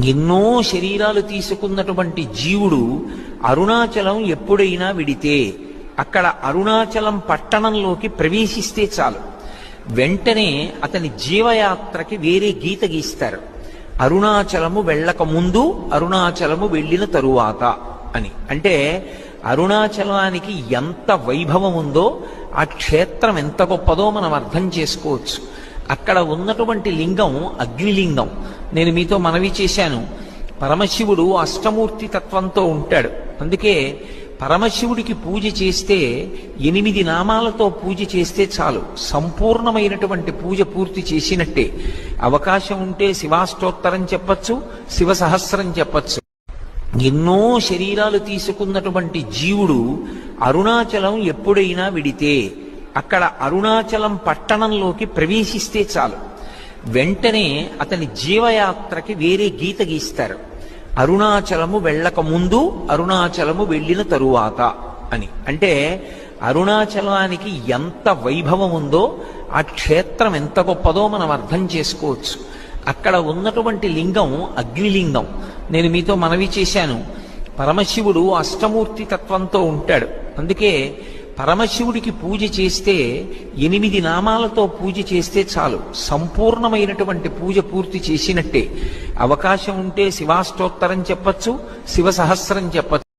ఎన్నో శరీరాలు తీసుకున్నటువంటి జీవుడు అరుణాచలం ఎప్పుడైనా విడితే అక్కడ అరుణాచలం పట్టణంలోకి ప్రవేశిస్తే చాలు, వెంటనే అతని జీవయాత్రకి వేరే గీత గీస్తారు. అరుణాచలము వెళ్ళక ముందు, అరుణాచలము వెళ్ళిన తరువాత అని. అంటే అరుణాచలానికి ఎంత వైభవం ఉందో, ఆ క్షేత్రం ఎంత గొప్పదో మనం అర్థం చేసుకోవచ్చు. అక్కడ ఉన్నటువంటి లింగం అగ్నిలింగం. నేను మీతో మనవి చేశాను, పరమశివుడు అష్టమూర్తి తత్వంతో ఉంటాడు. అందుకే పరమశివుడికి పూజ చేస్తే 8 నామాలతో పూజ చేస్తే చాలు, సంపూర్ణమైనటువంటి పూజ పూర్తి చేసినట్టే. అవకాశం ఉంటే శివాష్టోత్తరం చెప్పచ్చు, శివ సహస్రం చెప్పచ్చు. ఎన్నో శరీరాలు తీసుకున్నటువంటి జీవుడు అరుణాచలం ఎప్పుడైనా విడితే అక్కడ అరుణాచలం పట్టణంలోకి ప్రవేశిస్తే చాలు, వెంటనే అతని జీవయాత్రకి వేరే గీత గీస్తారు. అరుణాచలము వెళ్ళక ముందు, అరుణాచలము వెళ్ళిన తరువాత అని. అంటే అరుణాచలానికి ఎంత వైభవం ఉందో, ఆ క్షేత్రం ఎంత గొప్పదో మనం అర్థం చేసుకోవచ్చు. అక్కడ ఉన్నటువంటి లింగం అగ్నిలింగం. నేను మీతో మనవి చేశాను, పరమశివుడు అష్టమూర్తి తత్వంతో ఉంటాడు. అందుకే పరమశివుడికి పూజ చేస్తే 8 నామాలతో పూజ చేస్తే చాలు, సంపూర్ణమైనటువంటి పూజ పూర్తి చేసినట్టే. అవకాశం ఉంటే శివాష్టోత్తరం చెప్పచ్చు, శివ సహస్రం చెప్పచ్చు.